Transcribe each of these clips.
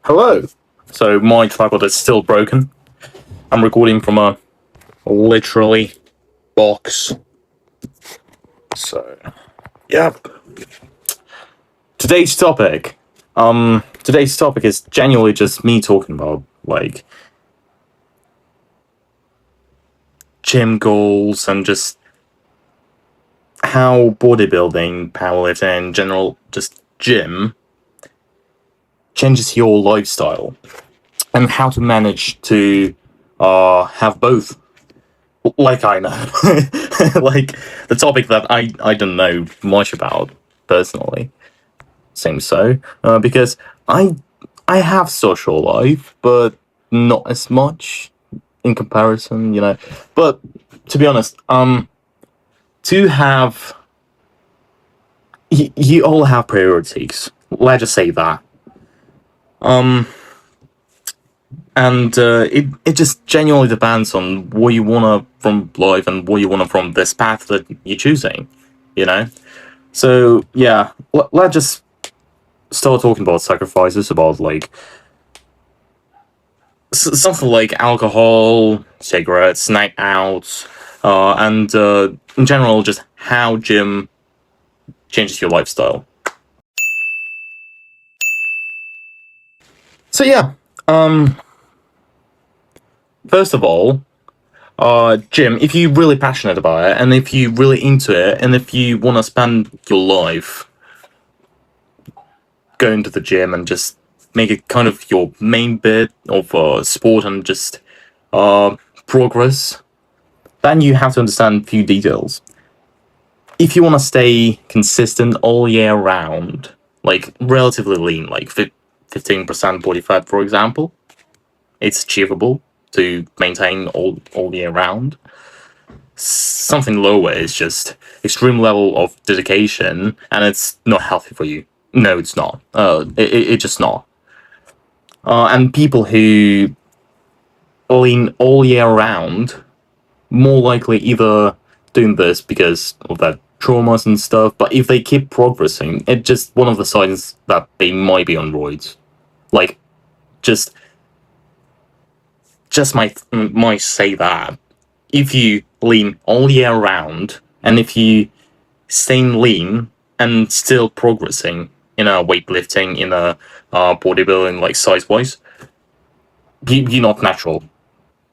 Hello. So my tripod is still broken. I'm recording from a literally box. So, yep. Today's topic. Today's topic is genuinely just me talking about like gym goals and just how bodybuilding, powerlifting, in general, just gym changes your lifestyle and how to manage to have both. Like I know, like the topic that I don't know much about personally. Seems so, because I I have social life, but not as much in comparison, you know. But to be honest, to have you all have priorities. Let's just say that. Um, and it just genuinely depends on what you wanna from life and what you wanna from this path that you're choosing, you know. So yeah, let's just start talking about sacrifices, about like something like alcohol, cigarettes, night outs, and in general, just how gym changes your lifestyle. So yeah, first of all, gym. If you're really passionate about it, and if you're really into it, and if you want to spend your life going to the gym and just make it kind of your main bit of sport and just uh, progress, then you have to understand a few details. If you want to stay consistent all year round, like relatively lean, like 15% body fat, for example, it's achievable to maintain all year round. Something lower is just extreme level of dedication, and it's not healthy for you. No, it's not. It's just not. And people who lean all year round more likely either doing this because of their traumas and stuff, but if they keep progressing, it's just one of the signs that they might be on roids. Like, just might say that if you lean all year round, and if you stay lean and still progressing in a weightlifting, in a bodybuilding, like size wise, you're not natural.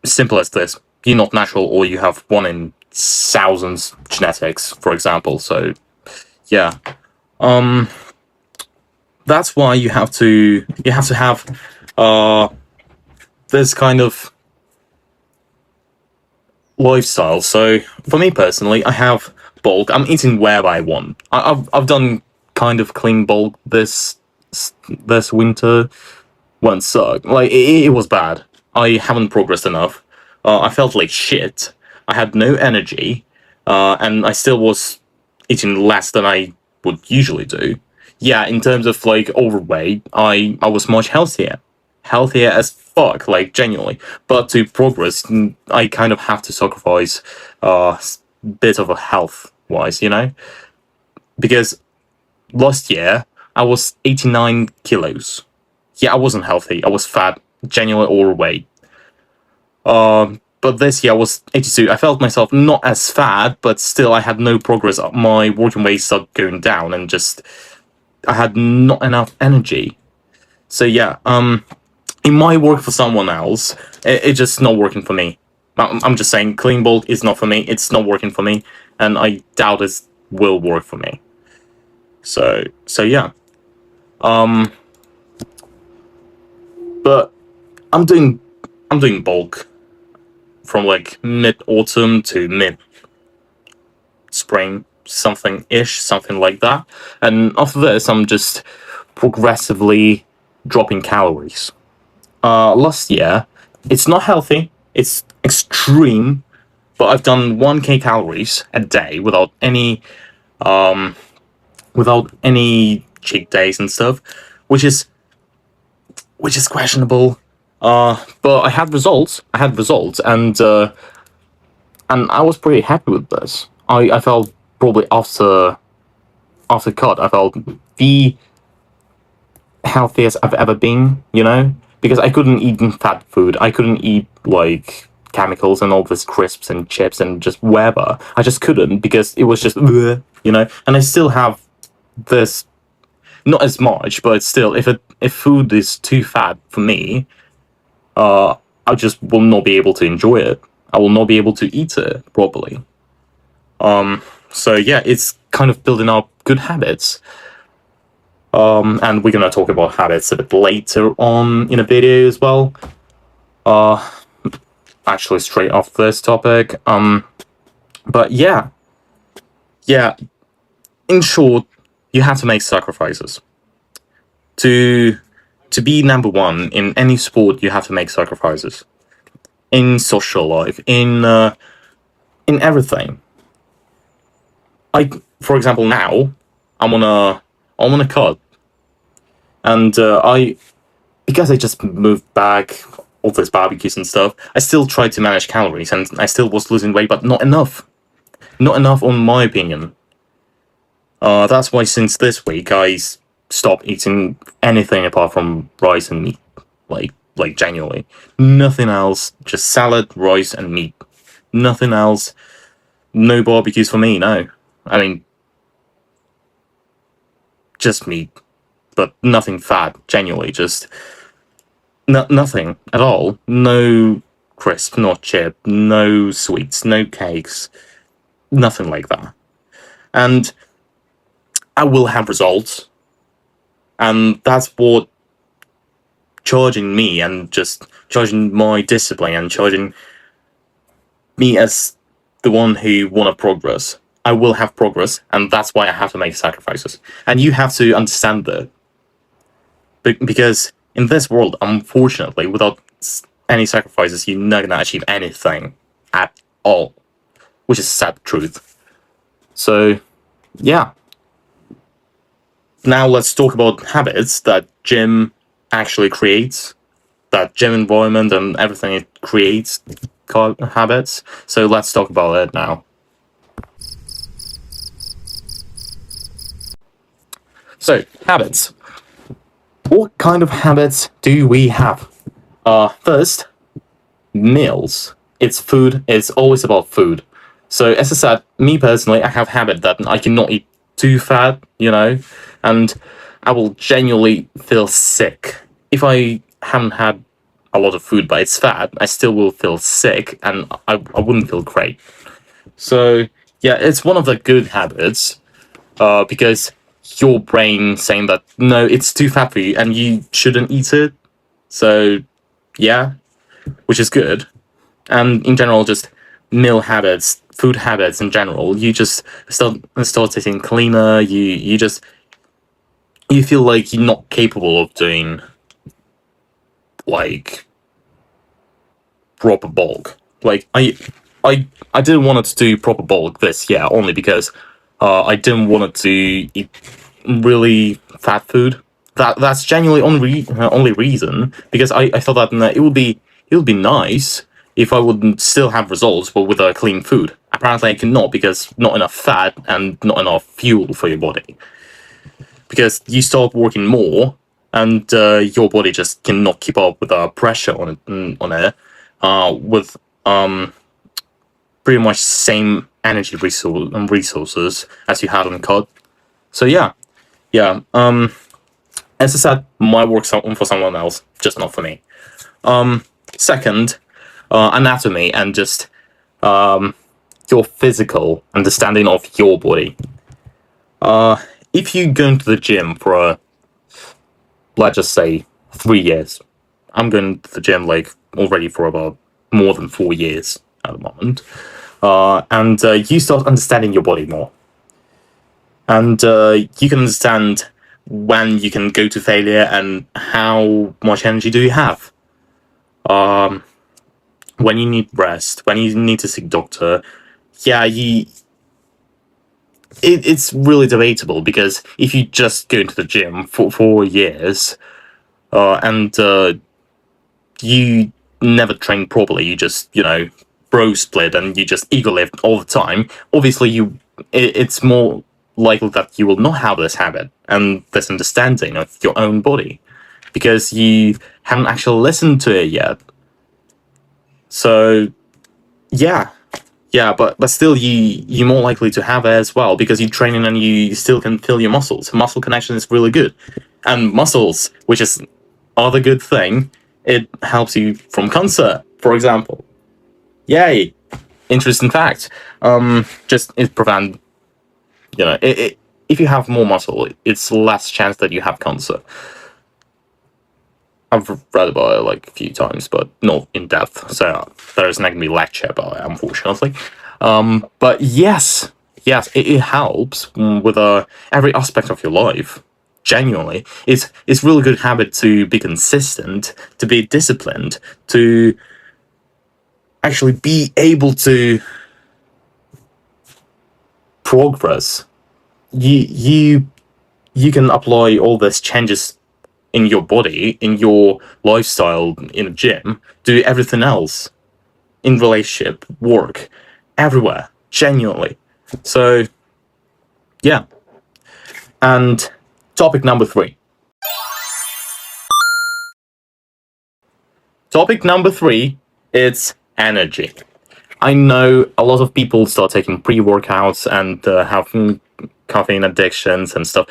Simple as this. You're not natural, or you have one in thousands genetics, for example. So yeah, um, that's why you have to have uh this kind of lifestyle. So for me personally, I have bulk. I'm eating wherever I want. I've done kind of clean bulk this winter. One sucked. Like it was bad. I haven't progressed enough. I felt like shit. I had no energy, and I still was eating less than I would usually do. Yeah, in terms of like overweight, I was much healthier as fuck, like genuinely. But to progress, I kind of have to sacrifice bit of a health wise, you know, because last year I was 89 kilos. Yeah, I wasn't healthy. I was fat, genuinely overweight. But this year I was 82. I felt myself not as fat, but still I had no progress. My working weight started going down, and just I had not enough energy. So yeah, it might work for someone else. It's just not working for me. I'm just saying, clean bulk is not for me. It's not working for me, and I doubt it will work for me. So yeah. Um, but I'm doing bulk from like mid autumn to mid spring, something ish, something like that. And after this, I'm just progressively dropping calories. Last year, it's not healthy, it's extreme, but I've done 1k calories a day without any cheat days and stuff, which is questionable. But I had results. And I was pretty happy with this. I felt probably after cut, I felt the healthiest I've ever been, because I couldn't eat fat food. I couldn't eat like chemicals and all this crisps and chips and just whatever. I just couldn't because it was just, and I still have this, not as much, but still, if food is too fat for me, I just will not be able to enjoy it. I will not be able to eat it properly. So yeah, it's kind of building up good habits. And we're gonna talk about habits a bit later on in a video as well. Actually, straight off this topic. But yeah. In short, you have to make sacrifices. To be number one in any sport, you have to make sacrifices. In social life, in everything. For example, now I'm on a cut, and because I just moved back, all those barbecues and stuff, I still tried to manage calories, and I still was losing weight, but not enough. Not enough, on my opinion. That's why since this week I stopped eating anything apart from rice and meat, like genuinely, nothing else. Just salad, rice, and meat. Nothing else. No barbecues for me. No, I mean, just meat, but nothing fat. Genuinely, just nothing at all. No crisp, not chip. No sweets. No cakes. Nothing like that. And I will have results. And that's what charging me and just charging my discipline and charging me as the one who want to progress. I will have progress, and that's why I have to make sacrifices. And you have to understand that. Because in this world, unfortunately, without any sacrifices, you're not going to achieve anything at all. Which is sad truth. So, yeah. Now let's talk about habits that gym actually creates, that gym environment and everything it creates habits. So let's talk about it now. So, habits. What kind of habits do we have? First, meals. It's food. It's always about food. So, as I said, me personally, I have a habit that I cannot eat too fat, and I will genuinely feel sick. If I haven't had a lot of food but it's fat, I still will feel sick, and I wouldn't feel great. So, yeah, it's one of the good habits, because your brain saying that, no, it's too fat for you, and you shouldn't eat it. So, yeah, which is good. And in general, just meal habits, food habits in general, you just start eating cleaner. You feel like you're not capable of doing like proper bulk. Like I didn't want to do proper bulk this year only because I didn't want to eat really fat food. That's genuinely only reason, because I thought that it would be nice if I would still have results, but with a clean food. Apparently, I cannot, because not enough fat and not enough fuel for your body. Because you start working more, and your body just cannot keep up with the pressure on it, with pretty much same energy resources as you had on cut. So yeah. As I said, might work for someone else, just not for me. Second, anatomy and just your physical understanding of your body. If you go into the gym for let's just say 3 years, I'm going to the gym like already for about more than 4 years at the moment, and you start understanding your body more, and you can understand when you can go to failure and how much energy do you have. When you need rest, when you need to seek doctor, yeah, it's really debatable, because if you just go into the gym for 4 years, and you never train properly, you just, bro split and you just ego lift all the time, obviously it's more likely that you will not have this habit and this understanding of your own body because you haven't actually listened to it yet. So, yeah. Yeah, but still, you're more likely to have it as well because you're training and you still can feel your muscles. Muscle connection is really good, and muscles, which is other good thing, it helps you from cancer, for example. Yay! Interesting fact. Just it prevent, if you have more muscle, it's less chance that you have cancer. I've read about it like a few times, but not in depth. So there's not gonna be lecture about it, unfortunately. But yes, it helps with every aspect of your life. Genuinely, it's really good habit to be consistent, to be disciplined, to actually be able to progress. You can apply all these changes in your body, in your lifestyle, in a gym, do everything else in relationship, work, everywhere, genuinely. So, yeah. And topic number 3. Topic number 3, it's energy. I know a lot of people start taking pre-workouts and having caffeine addictions and stuff.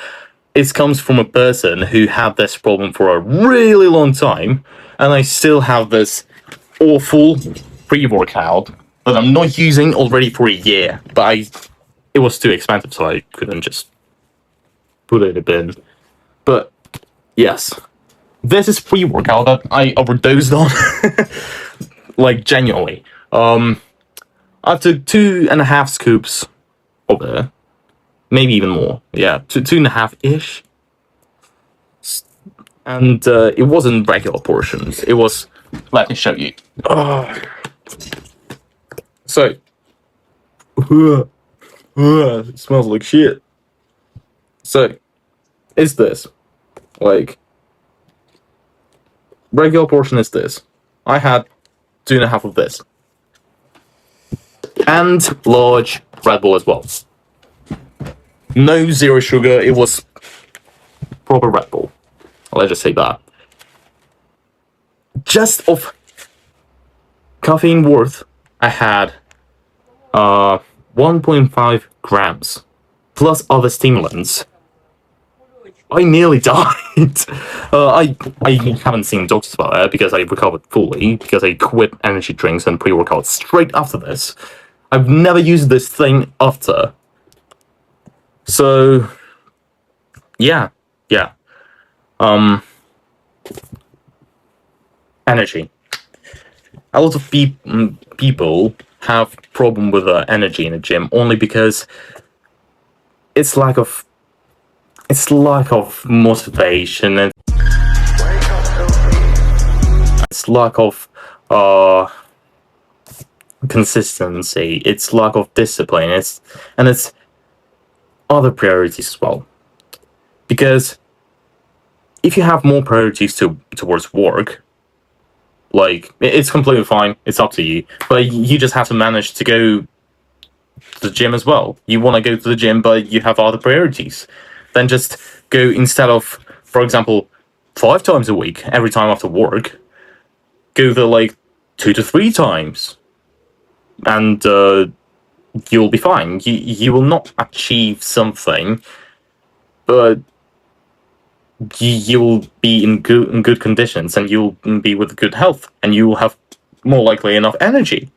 It comes from a person who had this problem for a really long time, and I still have this awful pre-workout that I'm not using already for a year, but it was too expensive, so I couldn't just put it in a bin. But yes, this is pre-workout that I overdosed on, like genuinely. I took 2.5 scoops of it, maybe even more. Yeah, 2.5-ish. And it wasn't regular portions. It was. Let me show you. So, it smells like shit. So, is this like regular portion? Is this? I had 2.5 of this, and large Red Bull as well. No zero sugar. It was proper Red Bull. Let's just say that. Just of caffeine worth, I had 1.5 grams plus other stimulants. I nearly died. I haven't seen doctors about it because I recovered fully because I quit energy drinks and pre-workouts straight after this. I've never used this thing after. So yeah. Energy. A lot of people have problem with energy in the gym only because it's lack of motivation and it's lack of consistency. It's lack of discipline. It's other priorities as well. Because if you have more priorities towards work, like it's completely fine. It's up to you, but you just have to manage to go to the gym as well. You want to go to the gym, but you have other priorities. Then just go instead of, for example, 5 times a week, every time after work, go there like 2 to 3 times, and you'll be fine. You will not achieve something, but you will be in good conditions, and you'll be with good health, and you will have more likely enough energy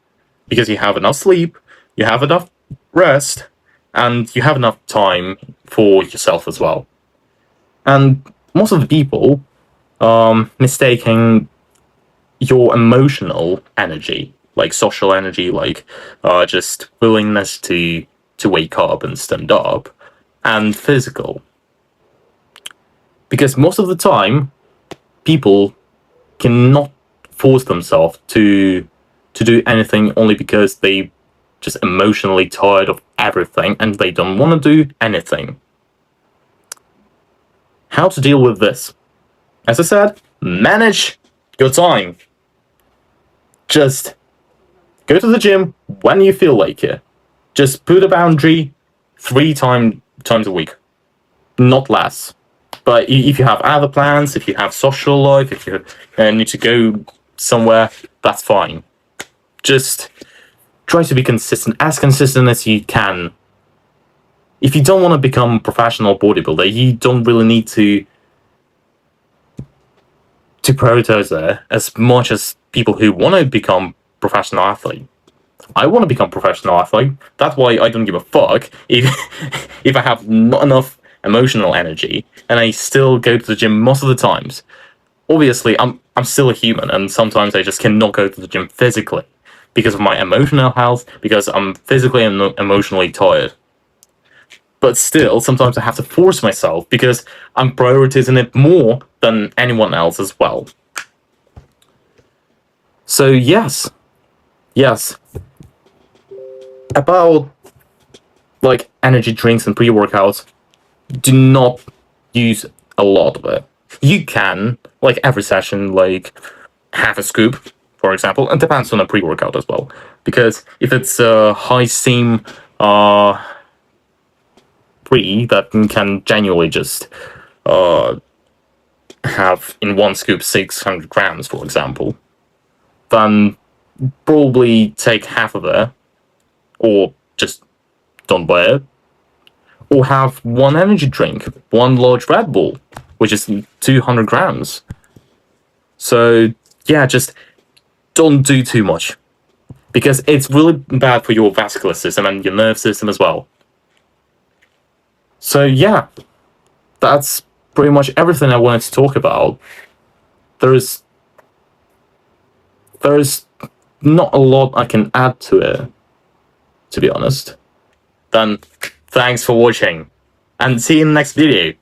because you have enough sleep, you have enough rest, and you have enough time for yourself as well. And most of the people mistaking your emotional energy, like social energy, like just willingness to wake up and stand up, and physical. Because most of the time, people cannot force themselves to do anything only because they just emotionally tired of everything and they don't want to do anything. How to deal with this? As I said, manage your time. Just go to the gym when you feel like it. Just put a boundary 3 times times a week, not less. But if you have other plans, if you have social life, if you need to go somewhere, that's fine. Just try to be consistent as you can. If you don't want to become a professional bodybuilder, you don't really need to prioritize that as much as people who want to become professional athlete. I want to become professional athlete. That's why I don't give a fuck if if I have not enough emotional energy and I still go to the gym most of the times. Obviously, I'm still a human, and sometimes I just cannot go to the gym physically because of my emotional health, because I'm physically and emotionally tired. But still, sometimes I have to force myself because I'm prioritizing it more than anyone else as well. So yes. About like energy drinks and pre-workouts, do not use a lot of it. You can, like every session, like half a scoop, for example. It depends on the pre-workout as well. Because if it's a high steam pre that can genuinely just have in one scoop 600 grams, for example, then probably take half of it, or just don't buy it, or have one energy drink, one large Red Bull, which is 200 grams. So yeah, just don't do too much, because it's really bad for your vascular system and your nerve system as well. So yeah, that's pretty much everything I wanted to talk about. There's not a lot I can add to it, to be honest. Then thanks for watching, and see you in the next video.